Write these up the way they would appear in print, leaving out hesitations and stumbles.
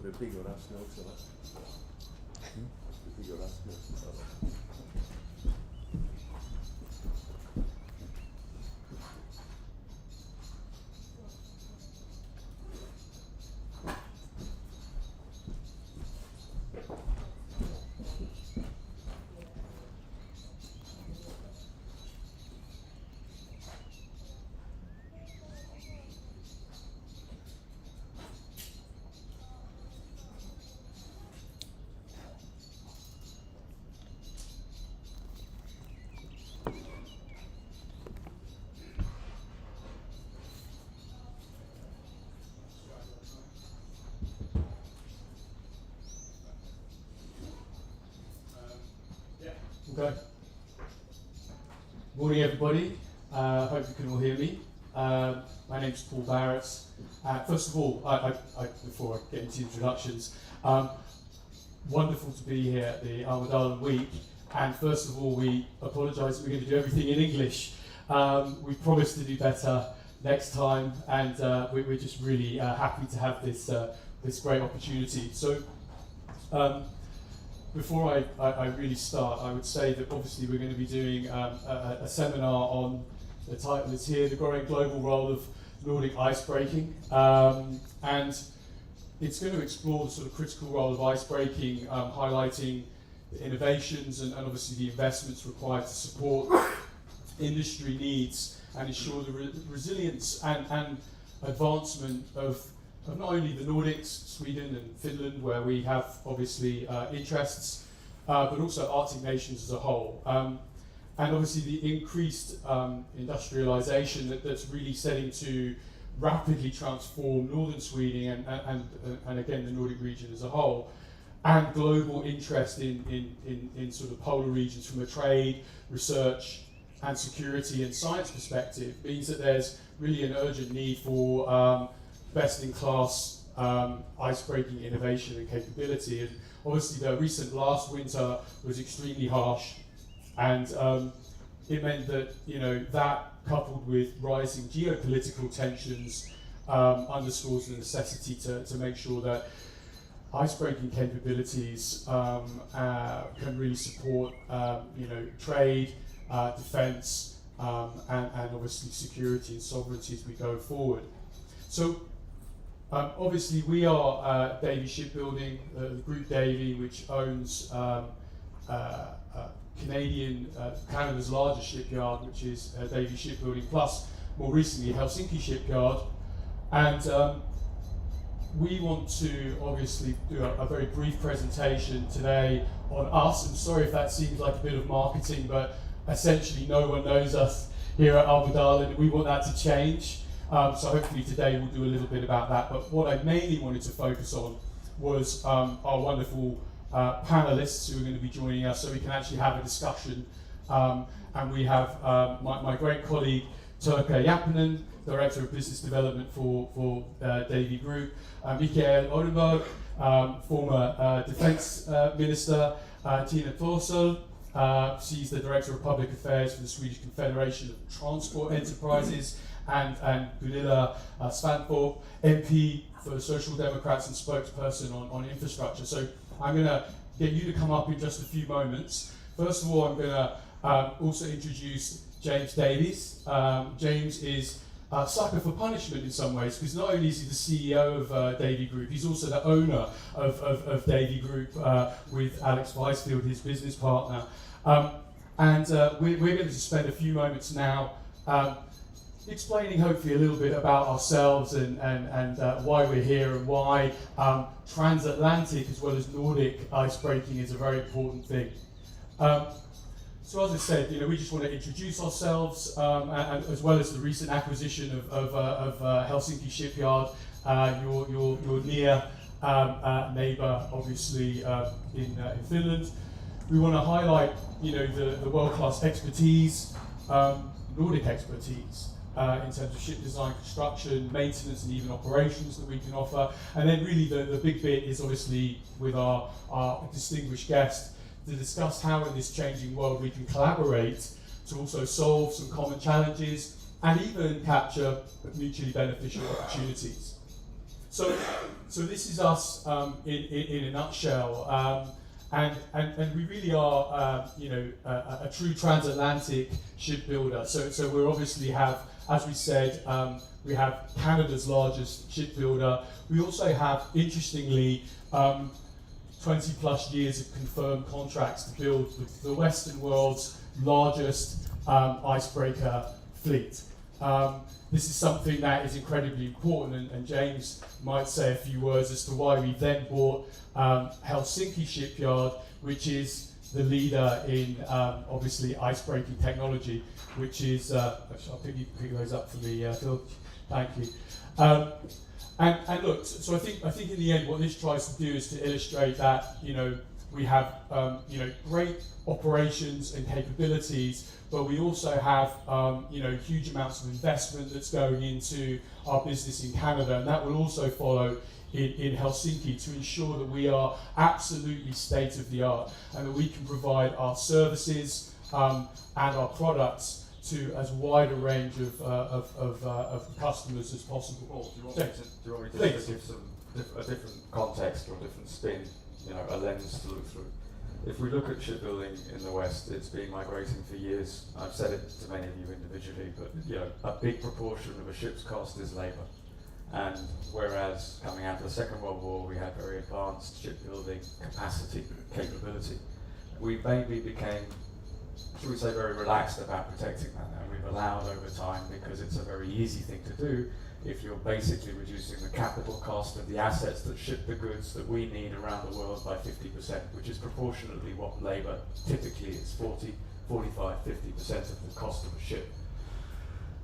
Det blir rask nu också, va? Det blir rask nu. Okay. Morning, everybody. Hope you can all hear me. My name's Paul Barrett. First of all, before I get into introductions, wonderful to be here at the Almedalsveckan week. And first of all, we apologise that we're going to do everything in English. We promised to do better next time, and we're just really happy to have this great opportunity. So. Before I really start, I would say that obviously we're going to be doing a seminar on, the title is here, the growing global role of Nordic icebreaking. And it's going to explore the sort of critical role of icebreaking, highlighting the innovations and obviously the investments required to support industry needs and ensure the resilience and advancement of not only the Nordics, Sweden and Finland, where we have obviously interests, but also Arctic nations as a whole. And obviously the increased industrialization that's really setting to rapidly transform northern Sweden and again the Nordic region as a whole, and global interest in sort of polar regions from a trade, research and security and science perspective means that there's really an urgent need for best-in-class ice-breaking innovation and capability. And obviously the recent last winter was extremely harsh, and it meant that, you know, that coupled with rising geopolitical tensions underscores the necessity to make sure that ice-breaking capabilities can really support, trade, defence, and obviously security and sovereignty as we go forward. So obviously we are Davie Shipbuilding, the group Davie, which owns Canada's largest shipyard, which is Davie Shipbuilding, plus more recently Helsinki Shipyard. And we want to obviously do a very brief presentation today on us. I'm sorry if that seems like a bit of marketing, but essentially no one knows us here at Almedal, and we want that to change. So hopefully today we'll do a little bit about that. But what I mainly wanted to focus on was our wonderful panelists who are going to be joining us, so we can actually have a discussion. And we have my great colleague Turkka Japanen, Director of Business Development for Davie Group, Mikael Odenberg, former Defence Minister, Tina Thorsel, she's the Director of Public Affairs for the Swedish Confederation of Transport Enterprises, and Gunilla Svantorp, MP for the Social Democrats and spokesperson on infrastructure. So I'm going to get you to come up in just a few moments. First of all, I'm going to also introduce James Davies. James is a sucker for punishment in some ways, because not only is he the CEO of Davie Group, he's also the owner of Davie Group with Alex Weisfield, his business partner. And we're going to just spend a few moments now explaining hopefully a little bit about ourselves and why we're here and why transatlantic as well as Nordic icebreaking is a very important thing. So as I said, we just want to introduce ourselves and as well as the recent acquisition of Helsinki Shipyard, your near neighbour, obviously in Finland. We want to highlight, the world-class expertise, Nordic expertise in terms of ship design, construction, maintenance, and even operations that we can offer. And then really the big bit is obviously with our distinguished guest to discuss how in this changing world we can collaborate to also solve some common challenges and even capture mutually beneficial opportunities. So this is us in a nutshell. And we really are, a true transatlantic shipbuilder. So we obviously have, as we said, we have Canada's largest shipbuilder. We also have, interestingly, 20 plus years of confirmed contracts to build the Western world's largest icebreaker fleet. This is something that is incredibly important, and James might say a few words as to why we then bought Helsinki Shipyard, which is the leader in obviously icebreaking technology, which is, I'll pick those up for me, Phil, thank you. And look, so I think in the end what this tries to do is to illustrate that, we have, great operations and capabilities, but we also have, huge amounts of investment that's going into our business in Canada, and that will also follow in Helsinki to ensure that we are absolutely state of the art and that we can provide our services and our products to as wide a range of customers as possible. Paul, do you want me to give a different context or a different spin, a lens to look through? If we look at shipbuilding in the West, it's been migrating for years. I've said it to many of you individually, but a big proportion of a ship's cost is labour. And whereas coming out of the Second World War, we had very advanced shipbuilding capability, we maybe became, should we say, very relaxed about protecting that. And we've allowed over time, because it's a very easy thing to do, if you're basically reducing the capital cost of the assets that ship the goods that we need around the world by 50%, which is proportionately what labour typically is, 40, 45, 50% of the cost of a ship.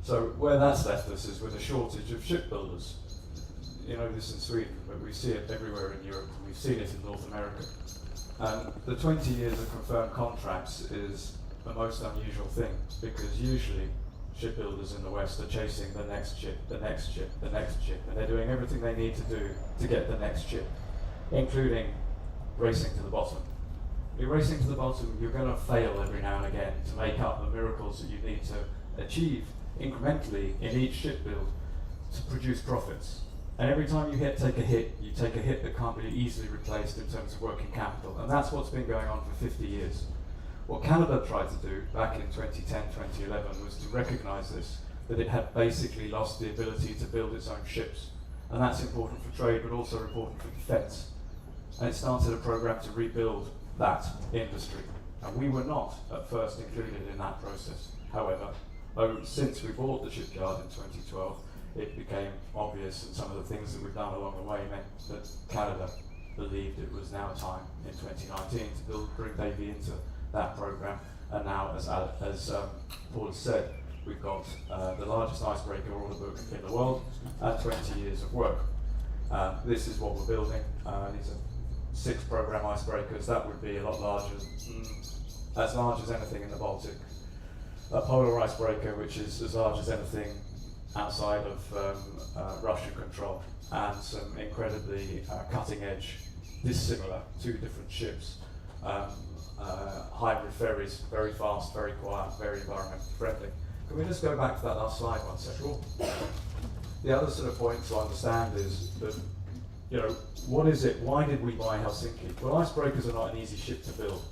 So where that's left us is with a shortage of shipbuilders. You know this in Sweden, but we see it everywhere in Europe, and we've seen it in North America. And the 20 years of confirmed contracts is the most unusual thing, because usually shipbuilders in the West are chasing the next ship, the next ship, the next ship, and they're doing everything they need to do to get the next ship, including racing to the bottom. If you're racing to the bottom, you're going to fail every now and again to make up the miracles that you need to achieve incrementally in each ship build to produce profits. And every time you take a hit that can't be easily replaced in terms of working capital. And that's what's been going on for 50 years. What Canada tried to do back in 2010, 2011 was to recognise this, that it had basically lost the ability to build its own ships. And that's important for trade, but also important for defence. And it started a programme to rebuild that industry. And we were not at first included in that process. However, since we bought the shipyard in 2012, it became obvious, and some of the things that we've done along the way meant that Canada believed it was now time in 2019 to bring Davie into that programme. And now, as Paul has said, we've got the largest icebreaker order book in the world and 20 years of work. This is what we're building. These are 6 programme icebreakers. That would be a lot larger, as large as anything in the Baltic. A polar icebreaker, which is as large as anything outside of Russian control, and some incredibly cutting-edge, dissimilar, 2 different ships, hybrid ferries, very fast, very quiet, very environmentally friendly. Can we just go back to that last slide one second? The other sort of point to understand is that, what is it? Why did we buy Helsinki? Well, icebreakers are not an easy ship to build.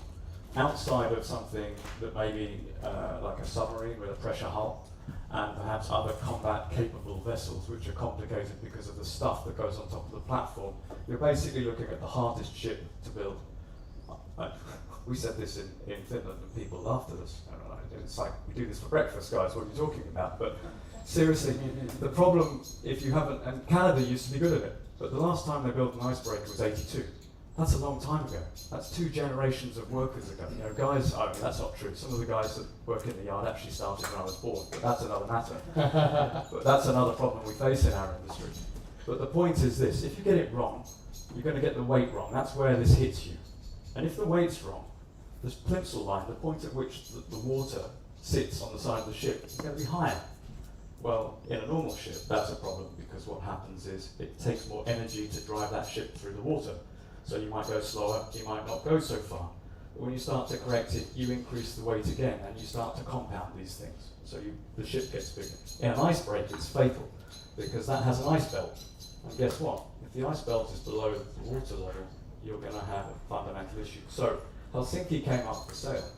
Outside of something that may be like a submarine with a pressure hull, and perhaps other combat-capable vessels, which are complicated because of the stuff that goes on top of the platform, you're basically looking at the hardest ship to build. We said this in Finland and people laughed at us. It's like, we do this for breakfast, guys, what are you talking about? But seriously, the problem, if you haven't, and Canada used to be good at it, but the last time they built an icebreaker was 82. That's a long time ago. That's 2 generations of workers ago. You know, guys, I mean, that's not true. Some of the guys that work in the yard actually started when I was born, but that's another matter. But that's another problem we face in our industry. But the point is this, if you get it wrong, you're going to get the weight wrong. That's where this hits you. And if the weight's wrong, the plimsoll line, the point at which the water sits on the side of the ship, is going to be higher. Well, in a normal ship, that's a problem because what happens is it takes more energy to drive that ship through the water. So you might go slower, you might not go so far. But when you start to correct it, you increase the weight again and you start to compound these things. So the ship gets bigger. In an icebreaker, it's fatal because that has an ice belt. And guess what? If the ice belt is below the water level, you're going to have a fundamental issue. So Helsinki came up for sale,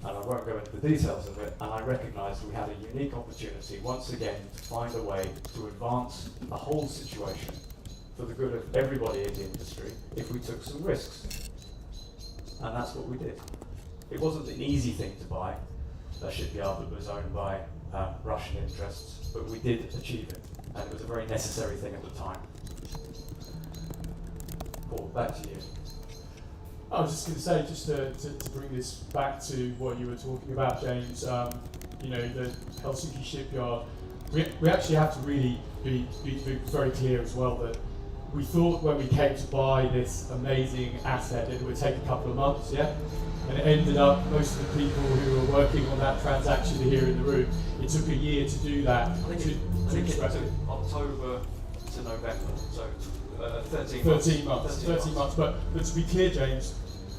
and I won't go into the details of it, and I recognised we had a unique opportunity once again to find a way to advance the whole situation for the good of everybody in the industry if we took some risks. And that's what we did. It wasn't an easy thing to buy, a shipyard that was owned by Russian interests, but we did achieve it, and it was a very necessary thing at the time. Paul, back to you. I was just going to say, just to bring this back to what you were talking about, James, you know, the Helsinki shipyard, we actually have to really be very clear as well that we thought when we came to buy this amazing asset it would take a couple of months, yeah? And it ended up, most of the people who were working on that transaction are here in the room. It took a year to do that. I think it took October to November, so 13 months. But to be clear, James,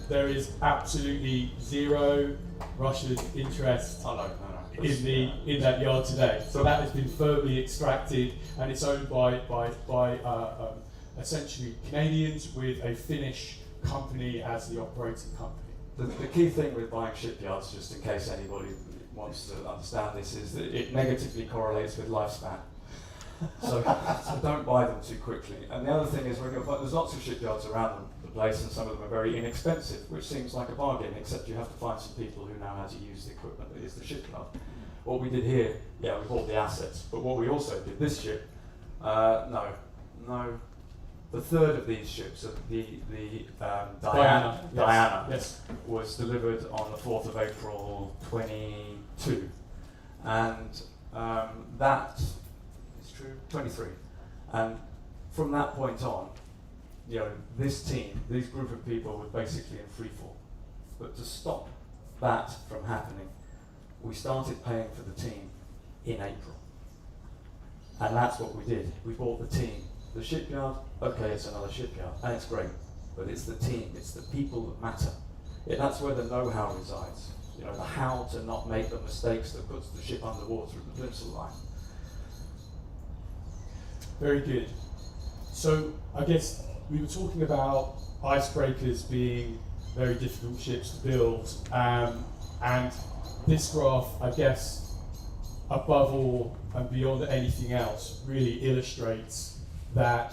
there is absolutely zero Russian interest in that yard today. So that has been firmly extracted, and it's owned by essentially Canadians with a Finnish company as the operating company. The key thing with buying shipyards, just in case anybody wants to understand this, is that it negatively correlates with lifespan. So don't buy them too quickly. And the other thing is, there's lots of shipyards around the place, and some of them are very inexpensive, which seems like a bargain, except you have to find some people who know how to use the equipment that is the shipyard. What we did here, yeah, we bought the assets, but what we also did, this ship, the third of these ships, the Diana, yes, was delivered on the 4th of April 22, and that is true, 23. And from that point on, you know, this group of people were basically in free fall. But to stop that from happening, we started paying for the team in April. And that's what we did. We bought the team. The shipyard, okay, it's another shipyard, and it's great, but it's the team, it's the people that matter. That's where the know-how resides. You know, the how to not make the mistakes that puts the ship underwater at the plimsoll line. Very good. So I guess we were talking about icebreakers being very difficult ships to build, and this graph, I guess, above all and beyond anything else, really illustrates that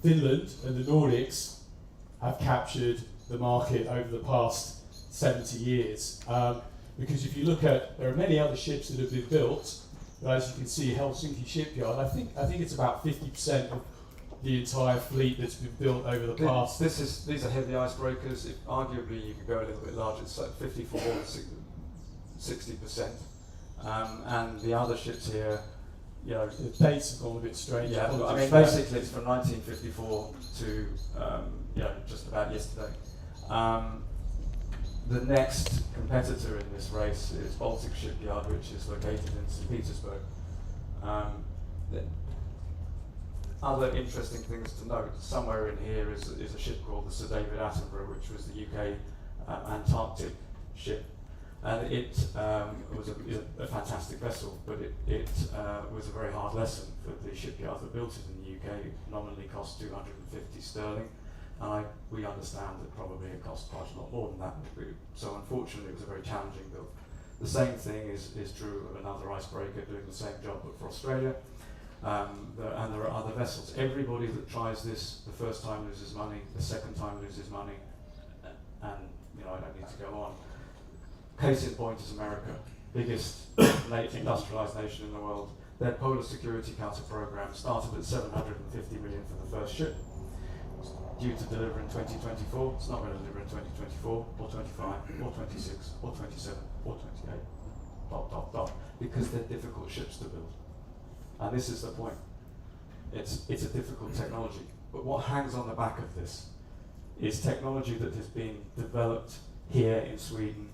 Finland and the Nordics have captured the market over the past 70 years. Because if you look at, there are many other ships that have been built, but as you can see, Helsinki shipyard, I think it's about 50% of the entire fleet that's been built over the past. These are heavy icebreakers. Arguably, you could go a little bit larger. It's like 54, 60%, and the other ships here, you know, the dates have gone a bit strange. Yeah, but, I mean, basically it's from 1954 to just about yesterday. The next competitor in this race is Baltic Shipyard, which is located in St. Petersburg. Other interesting things to note, somewhere in here is a ship called the Sir David Attenborough, which was the UK Antarctic ship. And it was a fantastic vessel, but it was a very hard lesson for the shipyard that built it in the UK. It nominally cost 250 sterling, and we understand that probably it cost quite a lot more than that. So unfortunately, it was a very challenging build. The same thing is true of another icebreaker doing the same job, but for Australia. And there are other vessels. Everybody that tries this the first time loses money, the second time loses money, and I don't need to go on. Case in point is America, biggest industrialized nation in the world. Their Polar Security Council program started at 750 million for the first ship. It's due to deliver in 2024. It's not going to deliver in 2024, or 25, or 26, or 27, or 28. Dot, dot, dot. Because they're difficult ships to build. And this is the point. It's a difficult technology. But what hangs on the back of this is technology that has been developed here in Sweden,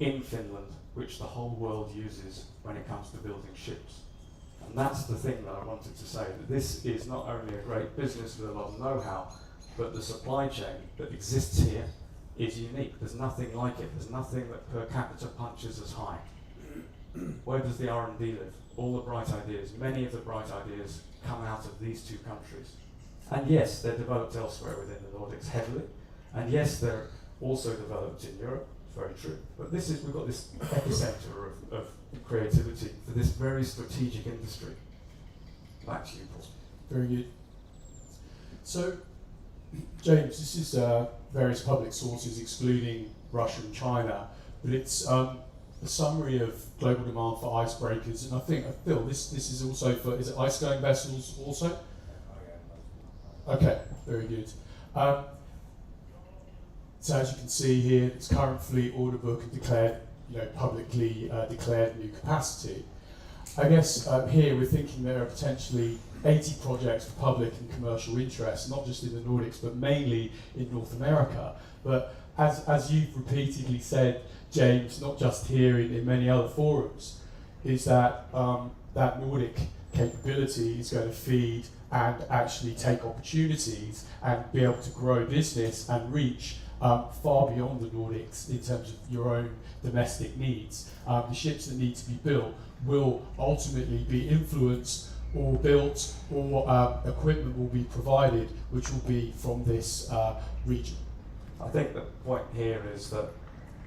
in Finland, which the whole world uses when it comes to building ships. And that's the thing that I wanted to say, that this is not only a great business with a lot of know-how, but the supply chain that exists here is unique. There's nothing like it. There's nothing that per capita punches as high. Where does the R&D live? All the bright ideas, many of the bright ideas come out of these two countries. And yes, they're developed elsewhere within the Nordics heavily. And yes, they're also developed in Europe. It's very true. But we've got this epicenter of creativity for this very strategic industry. Back to you, Paul. Very good. So, James, this is various public sources excluding Russia and China, but it's a summary of global demand for icebreakers, and I think, Phil, this is also for, is it ice-going vessels also? Okay, very good. So as you can see here, its current fleet order book and declared, publicly declared new capacity. I guess here we're thinking there are potentially 80 projects for public and commercial interest, not just in the Nordics, but mainly in North America. But as you've repeatedly said, James, not just here, in many other forums, is that that Nordic capability is going to feed and actually take opportunities and be able to grow business and reach far beyond the Nordics in terms of your own domestic needs. The ships that need to be built will ultimately be influenced or built, or equipment will be provided which will be from this region. I think the point here is that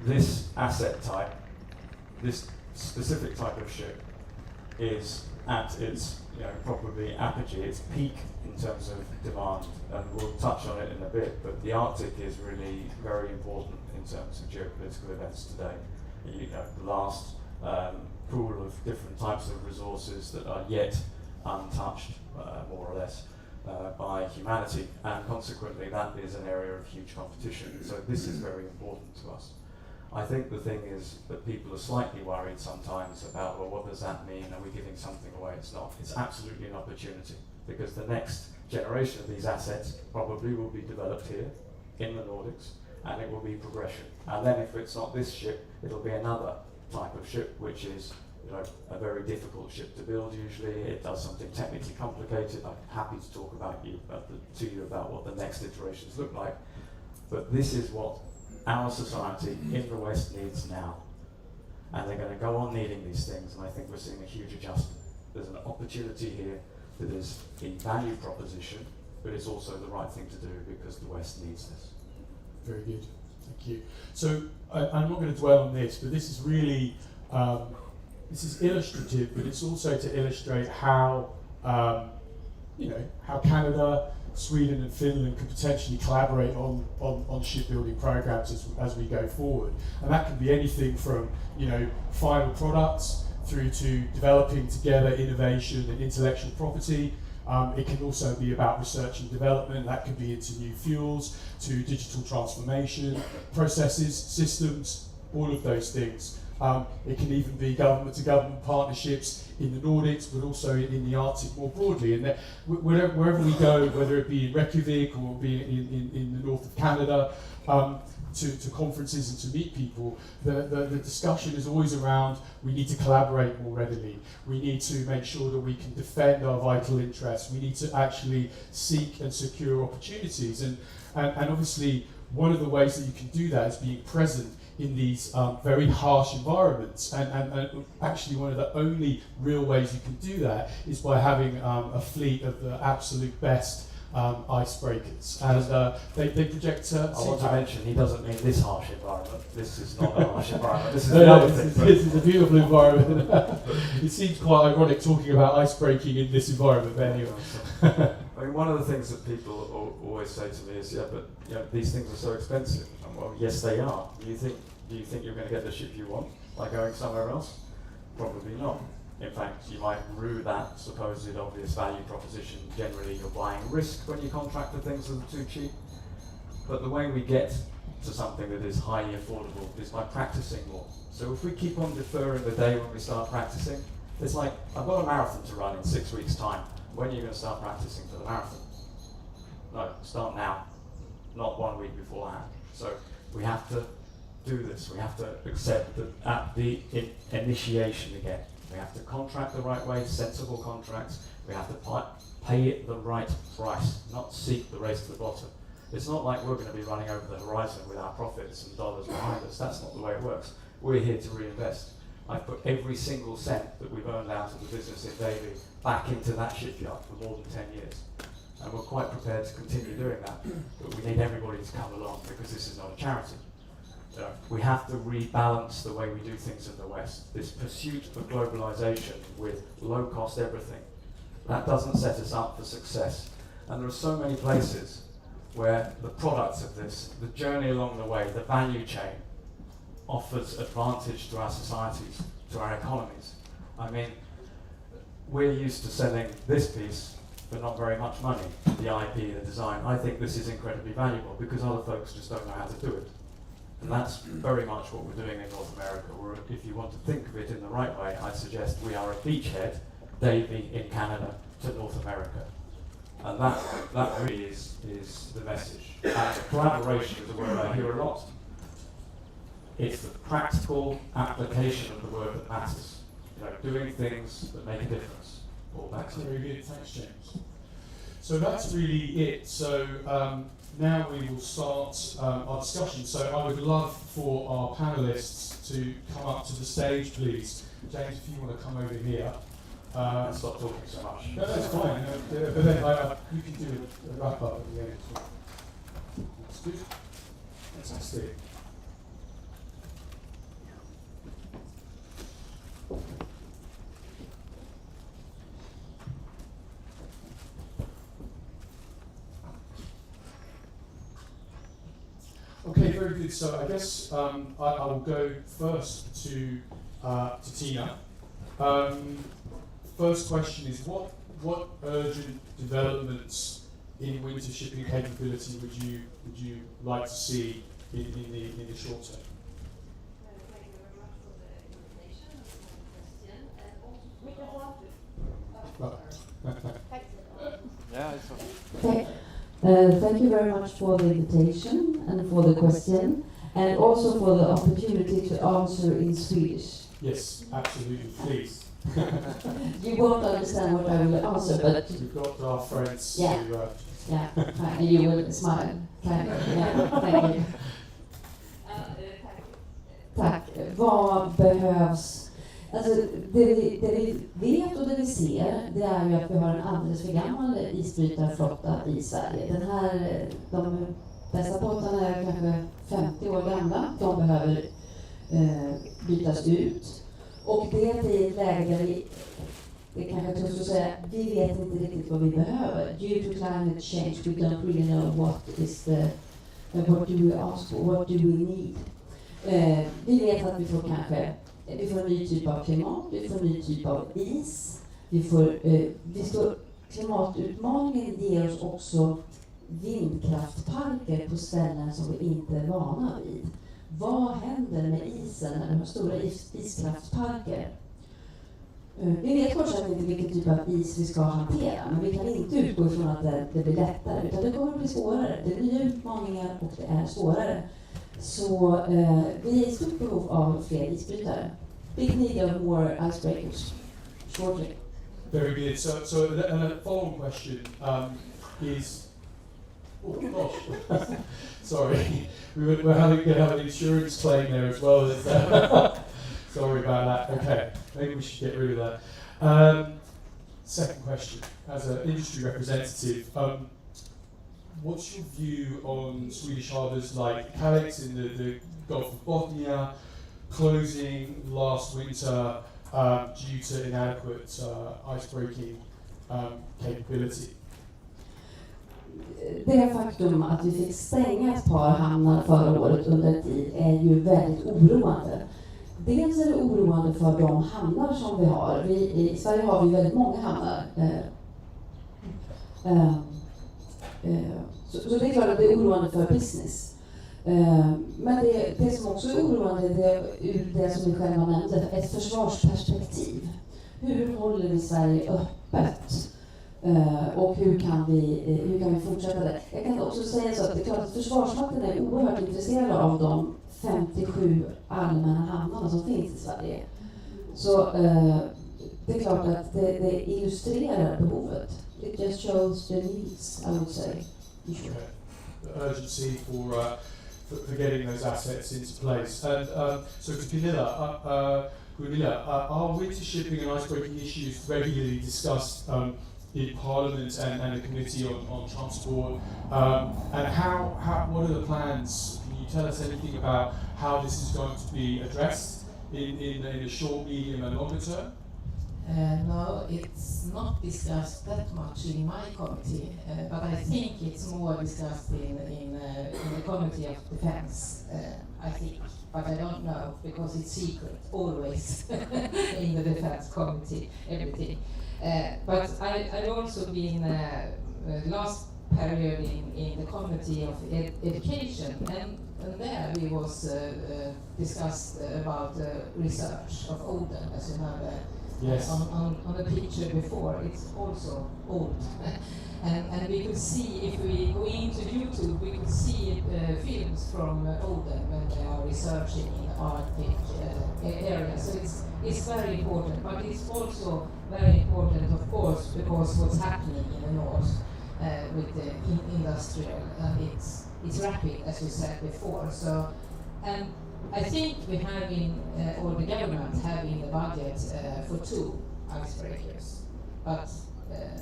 this asset type, this specific type of ship, is at its probably apogee, its peak in terms of demand, and we'll touch on it in a bit, but the Arctic is really very important in terms of geopolitical events today. The last pool of different types of resources that are yet untouched, more or less, by humanity, and consequently that is an area of huge competition. So this is very important to us. I think the thing is that people are slightly worried sometimes about, well, what does that mean? Are we giving something away? It's not. It's absolutely an opportunity, because the next generation of these assets probably will be developed here in the Nordics, and it will be progression. And then if it's not this ship, it'll be another type of ship, which is a very difficult ship to build usually. It does something technically complicated. I'm happy to talk to you about what the next iterations look like. But this is what our society in the West needs now. And they're going to go on needing these things, and I think we're seeing a huge adjustment. There's an opportunity here that is in value proposition, but it's also the right thing to do because the West needs this. Very good, thank you. So I'm not going to dwell on this, but this is really, this is illustrative, but it's also to illustrate how, how Canada, Sweden and Finland could potentially collaborate on shipbuilding programs as we go forward. And that can be anything from, final products through to developing together innovation and intellectual property. It can also be about research and development. That could be into new fuels, to digital transformation, processes, systems, all of those things. It can even be government-to-government partnerships in the Nordics, but also in the Arctic more broadly. And wherever we go, whether it be in Reykjavik or be in the north of Canada, to conferences and to meet people, the discussion is always around, we need to collaborate more readily. We need to make sure that we can defend our vital interests. We need to actually seek and secure opportunities. And obviously, one of the ways that you can do that is being present in these very harsh environments, and actually one of the only real ways you can do that is by having a fleet of the absolute best icebreakers, and they project. I want to mention he doesn't mean this harsh environment. This is not a harsh environment. This is the other thing. This is a beautiful environment. It seems quite ironic talking about icebreaking in this environment, but anyway. mean, one of the things that people always say to me is, yeah, but you know, these things are so expensive. And well, yes, they are. Do you think you're going to get the ship you want by going somewhere else? Probably not. In fact, you might rue that supposed obvious value proposition. Generally, you're buying risk when you contract for things that are too cheap. But the way we get to something that is highly affordable is by practicing more. So if we keep on deferring the day when we start practicing, it's like, I've got a marathon to run in 6 weeks' time. When are you going to start practicing for the marathon? No, start now, not 1 week beforehand. So we have to do this. We have to accept that at the initiation again, we have to contract the right way, sensible contracts. We have to pay it the right price, not seek the race to the bottom. It's not like we're going to be running over the horizon with our profits and dollars behind us. That's not the way it works. We're here to reinvest. I've put every single cent that we've earned out of the business in Davie back into that shipyard for more than 10 years. And we're quite prepared to continue doing that. But we need everybody to come along because this is not a charity. We have to rebalance the way we do things in the West. This pursuit of globalization with low-cost everything, that doesn't set us up for success. And there are so many places where the products of this, the journey along the way, the value chain, offers advantage to our societies, to our economies. I mean, we're used to selling this piece for not very much money, the IP, the design. I think this is incredibly valuable because other folks just don't know how to do it. And that's very much what we're doing in North America. If you want to think of it in the right way, I suggest we are a beachhead, Davie in Canada, to North America. And that really is the message. And collaboration is a word I hear a lot. It's the practical application of the word that matters. You know, doing things that make a difference. That's very good. Thanks, James. So that's really it. So now we will start our discussion. So I would love for our panelists to come up to the stage, please. James, if you want to come over here. Stop talking so much. No, that's fine. But then you can do a wrap up at the end. That's good. Fantastic. Okay, very good. So I guess I will go first to Tina. First question is what urgent developments in winter shipping capability would you like to see in the short term? Thank you very much for the invitation and for the question, and also Thank you very much for the invitation and for the question, and also for the opportunity to answer in Swedish. Yes, absolutely, please. You won't understand what I will answer, but We've got our friends Yeah. to yeah, fine. And you will smile. Kind of. Yeah, thank you. Tack. Vad behövs? Alltså, det vi vet och det vi ser, det är ju att vi har en alldeles för gammal isbrytarflotta i Sverige. De bästa båtarna är kanske 50 år gamla. De behöver bytas ut. Och det blir ett läge där det kanske är tufft att säga, vi vet inte riktigt vad vi behöver. Due to climate change, we don't really know what do we ask for, what do we need. Vi vet att vi får en ny typ av klimat, vi får en ny typ av is, klimatutmaningen ger oss också vindkraftparker på ställen som vi inte är vana vid. Vad händer med isen när vi har stora iskraftsparker? Vi vet fortsatt inte vilken typ av is vi ska hantera, men vi kan inte utgå ifrån att det blir lättare, utan det kommer att bli svårare. Det är nya utmaningar och det är svårare. Så vi är i stort behov av fler isbrytare. Big need of more icebreakers, shortly. Very good. So a follow-on question is... Oh gosh, sorry. We're having an insurance claim there as well. Sorry about that. Okay, maybe we should get rid of that. Second question, as an industry representative, what's your view on Swedish harbours like Kalix in the Gulf of Bothnia closing last winter due to inadequate icebreaking capability? det faktum att vi fick stänga ett par hamnar förra året under en tid är ju väldigt oroande. Dels är det oroande för de hamnar som vi har. I Sverige har vi väldigt många hamnar. Så det är klart att det är oroande för business. Men det som också är oroande är ur det som ni själva nämnde, ett försvarsperspektiv. Hur håller vi Sverige öppet? Och hur kan vi fortsätta det? Jag kan också säga så att det är klart att Försvarsmakten är oerhört intresserad av de 57 allmänna hamnarna som finns i Sverige. Så det är klart att det illustrerar behovet. It just shows the needs, I would say. Okay. The urgency for getting those assets into place. And so for Gunilla, are winter shipping and icebreaking issues regularly discussed in Parliament and the Committee on Transport? And what are the plans? Can you tell us anything about how this is going to be addressed in a short, medium and longer term? No, it's not discussed that much in my committee, but I think it's more discussed in the Committee of Defence, I think. But I don't know, because it's secret, always, in the Defence Committee, everything. But I've also been last period in the Committee of Education, and there we was discussed about research of Oden, as you know. Yes. On the picture before, it's also old. and we could see, if we go into YouTube, we could see films from Oden when they are researching in the Arctic area. So it's very important, but it's also very important, of course, because what's happening in the north with the industrial, and it's rapid, as you said before. So, and I think we have or the government have in the budget for 2 icebreakers, but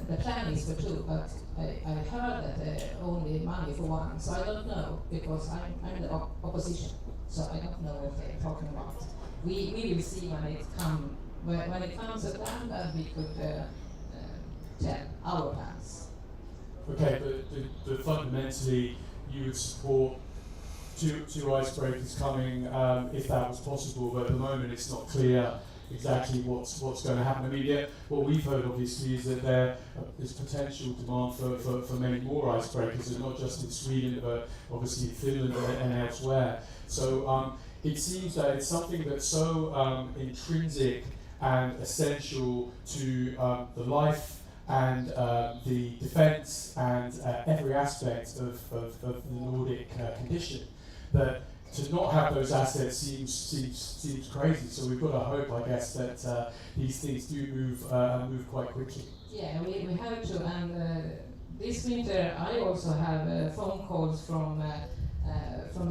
the plan is for 2, but I heard that only money for 1, so I don't know, because I'm the opposition, so I don't know what they're talking about. We will see when it comes at land, and we could tell our plans. Okay, but fundamentally you would support two icebreakers coming if that was possible, but at the moment it's not clear exactly what's going to happen. I mean, what we've heard obviously is that there is potential demand for many more icebreakers, and not just in Sweden, but obviously in Finland and elsewhere. So it seems that it's something that's so intrinsic and essential to the life and the defence and every aspect of the Nordic condition, that to not have those assets seems crazy. So we've got to hope, I guess, that these things do move quite quickly. Yeah, we have to. And this winter, I also have phone calls from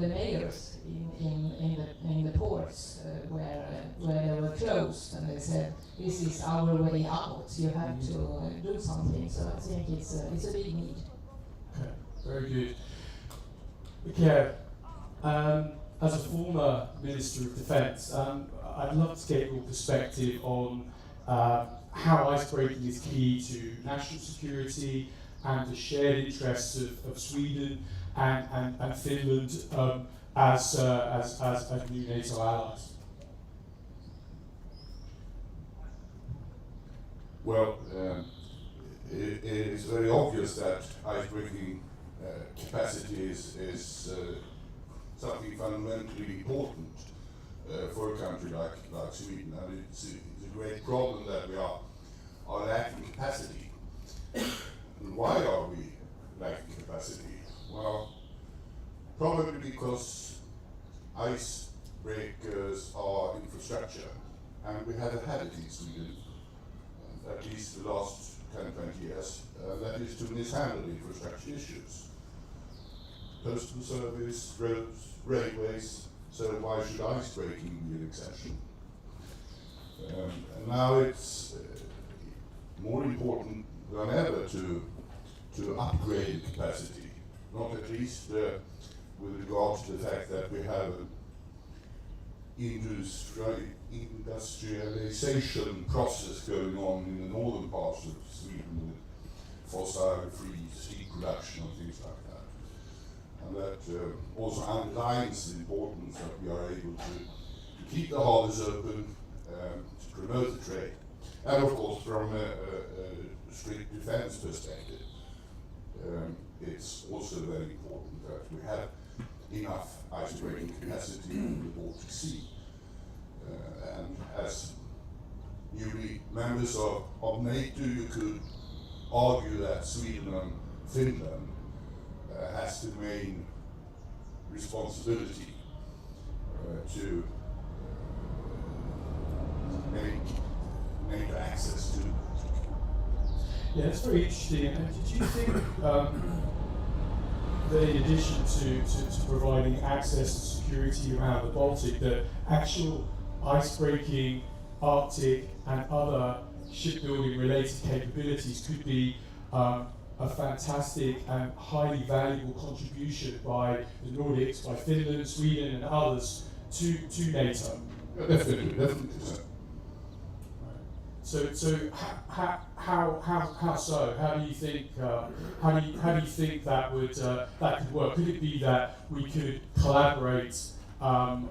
the mayors in the ports where they were closed, and they said, "This is our way out. You have to do something." So I think it's a big need. Okay, very good. Okay. As a former Minister of Defence, I'd love to get your perspective on how icebreaking is key to national security and the shared interests of Sweden and Finland as new NATO allies. Well, it is very obvious that icebreaking capacity is something fundamentally important for a country like Sweden, and it's a great problem that we are lacking capacity. And why are we lacking capacity? Well, probably because icebreakers are infrastructure, and we haven't had it in Sweden, at least the last 10-20 years. That is to mishandle infrastructure issues. Postal service, roads, railways, so why should icebreaking be an exception? And now it's more important than ever to upgrade capacity, not at least with regard to the fact that we have an industrialization process going on in the northern parts of Sweden, with fossil-free steel production and things like that. And that also underlines the importance that we are able to keep the harbours open, to promote the trade, and of course from a strict defence perspective, it's also very important that we have enough icebreaking capacity in the Baltic Sea. And as newly members of NATO, you could argue that Sweden and Finland has the main responsibility to make NATO access to. Yeah, that's very interesting. And did you think that in addition to providing access and security around the Baltic, that actual icebreaking, Arctic and other shipbuilding related capabilities could be a fantastic and highly valuable contribution by the Nordics, by Finland, Sweden and others to NATO? Yeah, definitely. So how so? How do you think that would that could work? Could it be that we could collaborate on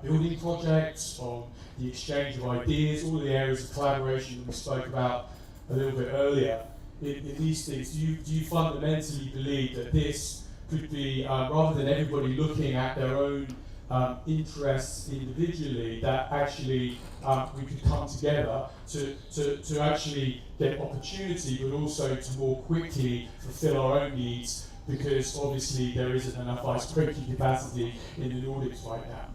building projects, on the exchange of ideas, all the areas of collaboration that we spoke about a little bit earlier? In these things, do you fundamentally believe that this could be rather than everybody looking at their own interests individually, that actually we could come together to actually get opportunity, but also to more quickly fulfill our own needs, because obviously there isn't enough icebreaking capacity in the Nordics right now?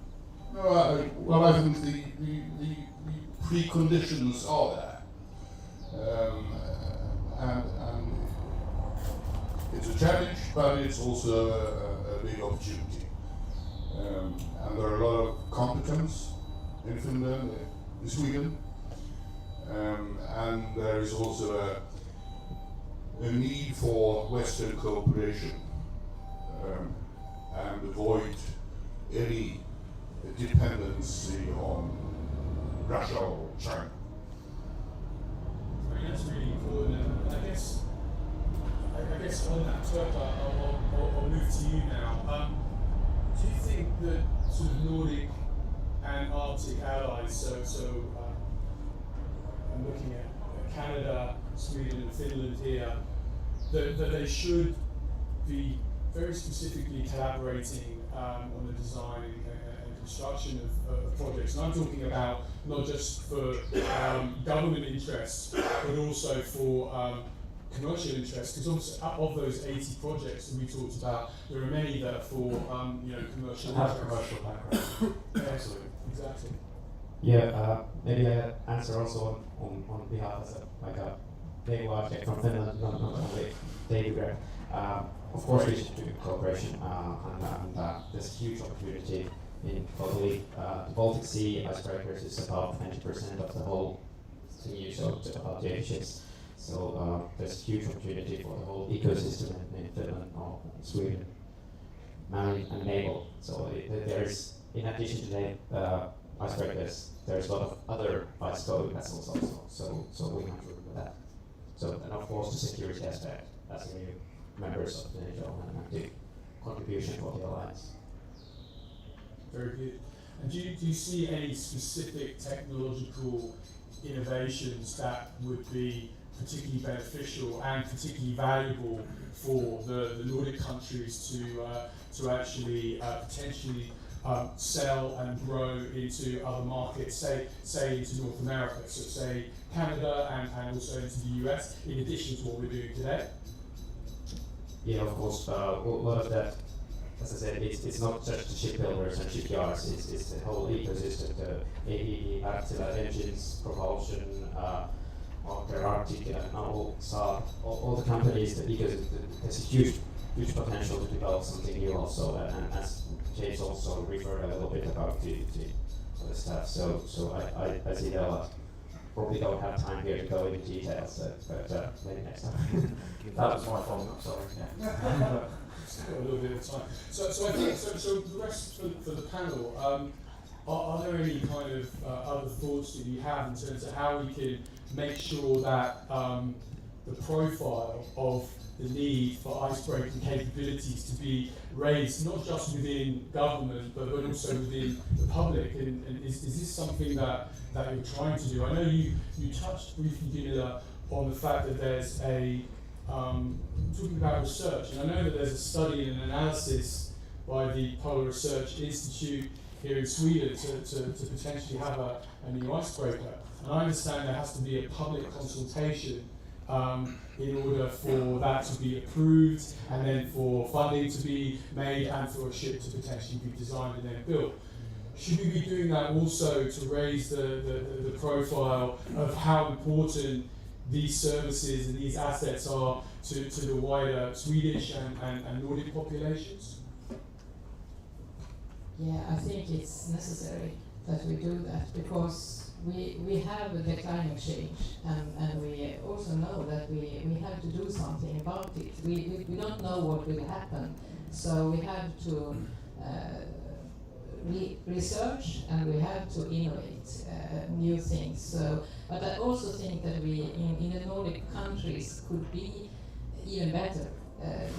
No, well, I think the preconditions are there. And it's a challenge, but it's also a big opportunity. And there are a lot of competence in Finland, in Sweden, and there is also a need for Western cooperation and avoid any dependency on Russia or China. I mean, that's really important, and I guess on that topic, I'll move to you now. Do you think that sort of Nordic and Arctic allies, so I'm looking at Canada, Sweden and Finland here, that they should be very specifically collaborating on the design and construction of projects? And I'm talking about not just for government interests, but also for commercial interests, because of those 80 projects that we talked about, there are many that are for commercial Have interests. commercial background. Excellent, exactly. Yeah, maybe I answer also on behalf of a naval architect from Finland, not only Davie. Of course, we should do cooperation, and there's a huge opportunity in globally. The Baltic Sea icebreakers is about 20% of the whole thing, so about the ships. So there's huge opportunity for the whole ecosystem in Finland or Sweden, marine and naval. So there is, in addition to the icebreakers, there's a lot of other ice-going vessels also. So we have to remember that. So, and of course the security aspect as a new members of NATO and active contribution for the alliance. Very good. And do you see any specific technological innovations that would be particularly beneficial and particularly valuable for the Nordic countries to actually potentially sell and grow into other markets, say into North America, so say Canada and also into the US, in addition to what we're doing today? Yeah, of course, a lot of that, as I said, it's not just the shipbuilders and shipyards, it's the whole ecosystem, the AE, Arctic engines, propulsion, Arctic, and all the companies, the ecosystem, there's a huge potential to develop something new also, and as James also referred a little bit about the other stuff, so I see that a lot. Probably don't have time here to go into details, but maybe next time. That was my fault, I'm sorry. Yeah. Still got a little bit of time. So I think so the rest for the panel, are there any kind of other thoughts that you have in terms of how we can make sure that the profile of the need for icebreaking capabilities to be raised, not just within government, but also within the public? And is this something that you're trying to do? I know you touched briefly, Gunilla, on the fact that there's talking about research, and I know that there's a study and an analysis by the Polar Research Institute here in Sweden to potentially have a new icebreaker. And I understand there has to be a public consultation in order for that to be approved, and then for funding to be made, and for a ship to potentially be designed and then built. Should we be doing that also to raise the profile of how important these services and these assets are to the wider Swedish and Nordic populations? Yeah, I think it's necessary that we do that, because we have the climate change, and we also know that we have to do something about it. We don't know what will happen, so we have to research, and we have to innovate new things. So, but I also think that we in the Nordic countries could be even better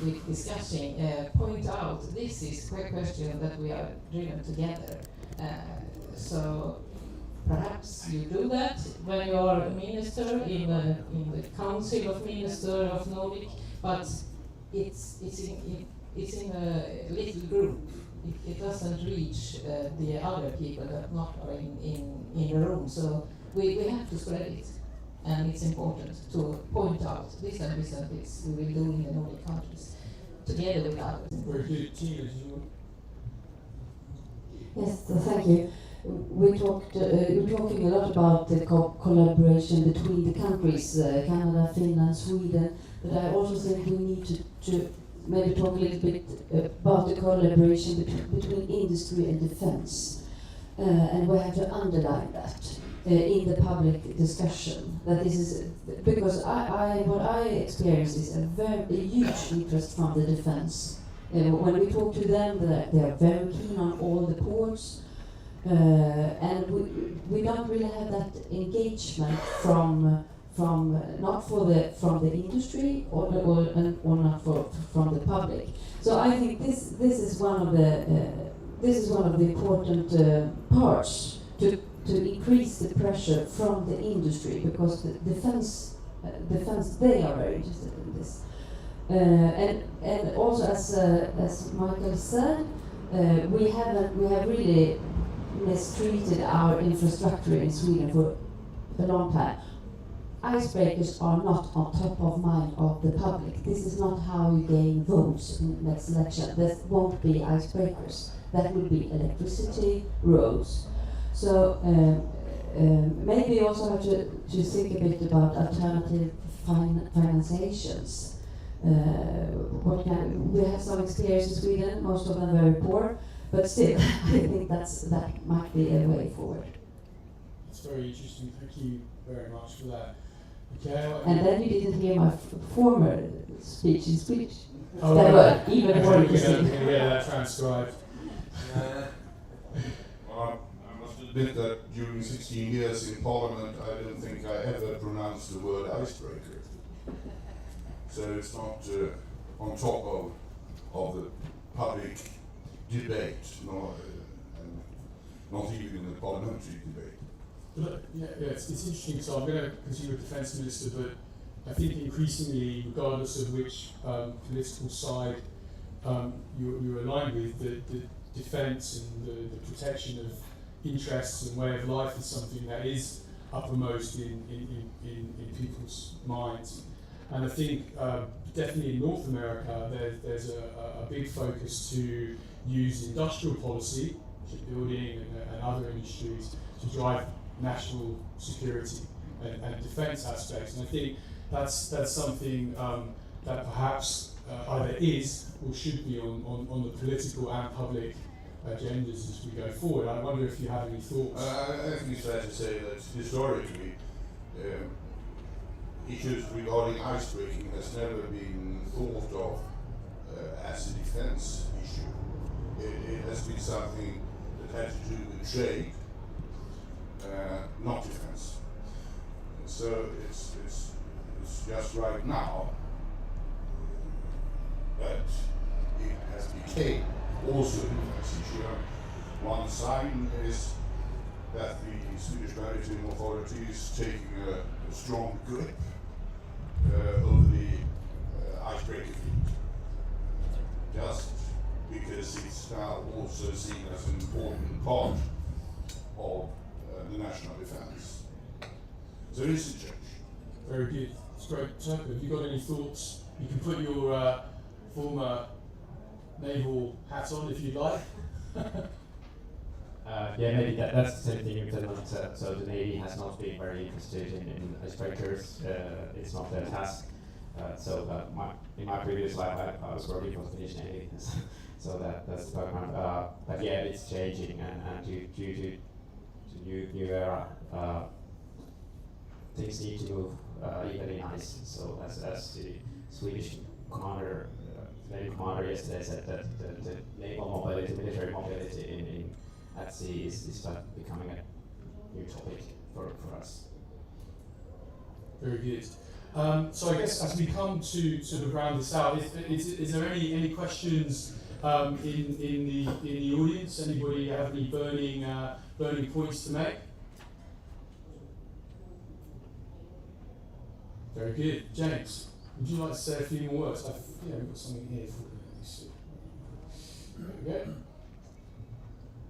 with discussing, point out this is a question that we are driven together. So perhaps you do that when you are a minister in the Council of Ministers of Nordic, but it's in a little group. It doesn't reach the other people that not are in the room. So we have to spread it, and it's important to point out this and this and this we will do in the Nordic countries together with others. Very good. Tina, did you want? Yes, thank you. We're talking a lot about the collaboration between the countries, Canada, Finland, Sweden, but I also think we need to maybe talk a little bit about the collaboration between industry and defense. And we have to underline that in the public discussion. That this is because what I experience is a huge interest from the defense. When we talk to them, they are very keen on all the ports, and we don't really have that engagement from not from the industry or not from the public. So I think this is one of the important parts to increase the pressure from the industry, because the defense they are very interested in this. And also, as Michael said, we have really mistreated our infrastructure in Sweden for a long time. Icebreakers are not on top of mind of the public. This is not how you gain votes in the next election. There won't be icebreakers. That will be electricity, roads. So maybe also have to think a bit about alternative financiations. We have some experience in Sweden, most of them very poor, but still, I think that might be a way forward. That's very interesting. Thank you very much for that. Okay. And then you didn't hear my former speech in Swedish. Oh, That right. were even more interesting. We're going to get that transcribed. Well, I must admit that during 16 years in Parliament, I don't think I ever pronounced the word icebreaker. So it's not on top of the public debate, and not even in the parliamentary debate. But, it's interesting. So I'm going to continue with Defence Minister, but I think increasingly, regardless of which political side you're aligned with, the defence and the protection of interests and way of life is something that is uppermost in people's minds. And I think definitely in North America, there's a big focus to use industrial policy, shipbuilding and other industries, to drive national security and defence aspects. And I think that's something that perhaps either is or should be on the political and public agendas as we go forward. I wonder if you have any thoughts. I think it's fair to say that historically, issues regarding icebreaking has never been thought of as a defence issue. It has been something that had to do with trade, not defence. So it's happens just right now, but it has become also a defense issue. One sign is that the Swedish Maritime Authority is taking a strong grip over the icebreaking fleet, just because it's now also seen as an important part of the national defense. So there is a change. Very good. It's great. Turco, have you got any thoughts? You can put your former naval hat on if you'd like. Yeah, maybe that's the same thing in Finland. So the Navy has not been very interested in icebreakers. It's not their task. In my previous life, I was working for the Finnish Navy, so that's the background. But yeah, it's changing, and due to new era, things need to move even in ice. So as the Swedish commander, Navy commander yesterday said that the naval mobility, military mobility at sea is becoming a new topic for us. Very good. So I guess as we come to sort of round this out, is there any questions in the audience? Anybody have any burning points to make? Very good. James, would you like to say a few more words? We've got something here for you. There we go.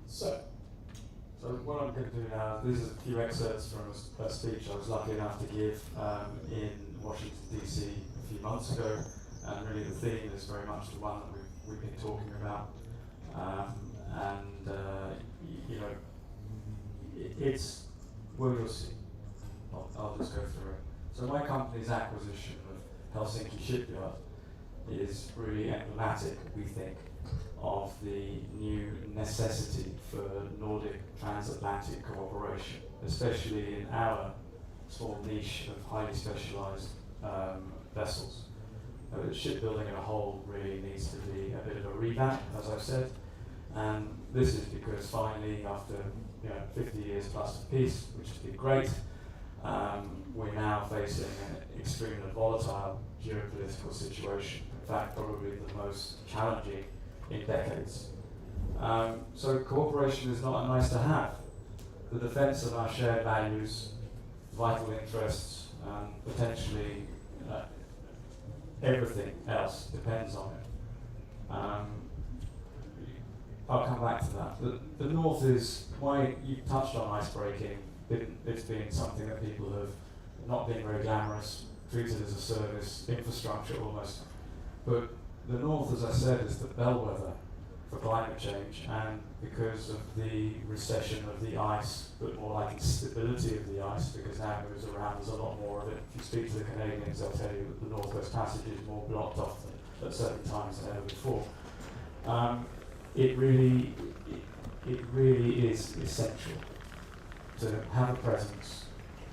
So what I'm going to do now, this is a few excerpts from a speech I was lucky enough to give in Washington DC a few months ago, and really the theme is very much the one that we've been talking about, it's, well, you'll see. I'll just go through it. So my company's acquisition of Helsinki Shipyard is really emblematic, we think, of the new necessity for Nordic transatlantic cooperation, especially in our small niche of highly specialised vessels. Shipbuilding as a whole really needs to be a bit of a revamp, as I've said, and this is because finally, after 50 years plus of peace, which has been great, we're now facing an extremely volatile geopolitical situation. In fact, probably the most challenging in decades. So cooperation is not a nice to have. The defence of our shared values, vital interests, and potentially everything else depends on it. I'll come back to that. The North is, why you touched on icebreaking, it's been something that people have not been very glamorous, treated as a service, infrastructure almost. But the North, as I said, is the bellwether for climate change, and because of the recession of the ice, but more like instability of the ice, because now it moves around, there's a lot more of it. If you speak to the Canadians, they'll tell you that the Northwest Passage is more blocked off at certain times than ever before. It really is essential to have a presence.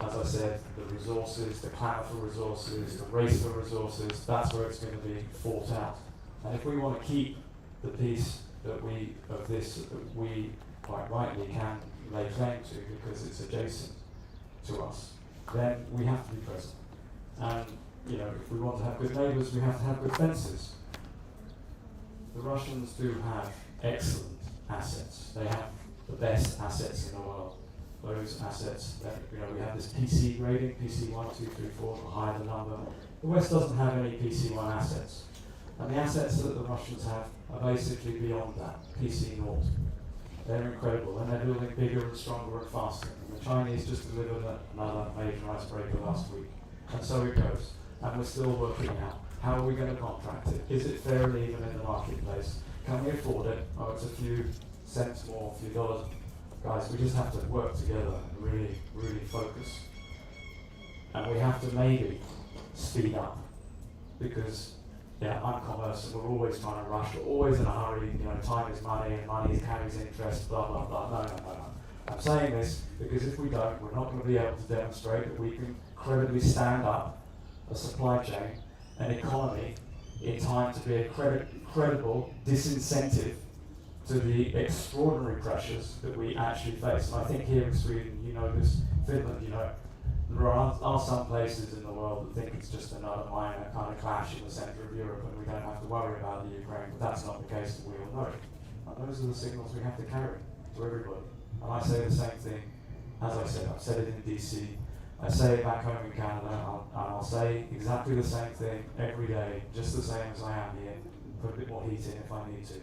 As I said, the resources, the clamour for resources, the race for resources, that's where it's going to be fought out. And if we want to keep the peace that we quite rightly can lay claim to because it's adjacent to us, then we have to be present. And if we want to have good neighbours, we have to have good fences. The Russians do have excellent assets. They have the best assets in the world. Those assets that we have this PC grading, PC 1, 2, 3, 4, the higher the number. The West doesn't have any PC1 assets. And the assets that the Russians have are basically beyond that, PC 0. They're incredible, and they're building bigger and stronger and faster. And the Chinese just delivered another major icebreaker last week. And so it goes. And we're still working out, how are we going to contract it? Is it fair and even in the marketplace? Can we afford it? Oh, it's a few cents more, a few dollars. Guys, we just have to work together and really, really focus. And we have to maybe speed up, because I'm commerce and we're always trying to rush, we're always in a hurry, time is money and money carries interest, blah, blah, blah. No. I'm saying this because if we don't, we're not going to be able to demonstrate that we can credibly stand up a supply chain, an economy, in time to be a credible disincentive to the extraordinary pressures that we actually face. And I think here in Sweden, this, Finland, there are some places in the world that think it's just another minor kind of clash in the centre of Europe and we don't have to worry about the Ukraine, but that's not the case, and we all know it. And those are the signals we have to carry to everybody. And I say the same thing, as I said, I've said it in DC, I say it back home in Canada, and I'll say exactly the same thing every day, just the same as I am here, put a bit more heat in if I need to.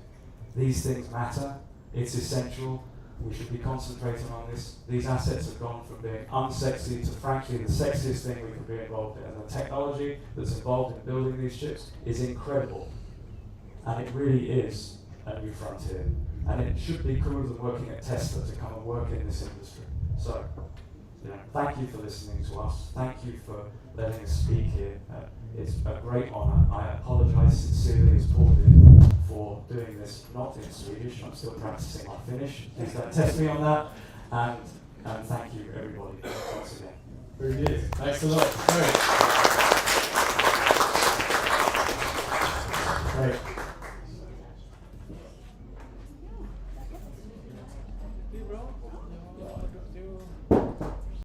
These things matter, it's essential, we should be concentrating on this. These assets have gone from being unsexy to frankly the sexiest thing we can be involved in. And the technology that's involved in building these ships is incredible. And it really is a new frontier. And it should be cooler than working at Tesla to come and work in this industry. So, thank you for listening to us. Thank you for letting us speak here. It's a great honour. I apologise sincerely as Paul did for doing this not in Swedish. I'm still practising my Finnish. Please don't test me on that. And thank you everybody once again. Very good. Thanks a lot. Great.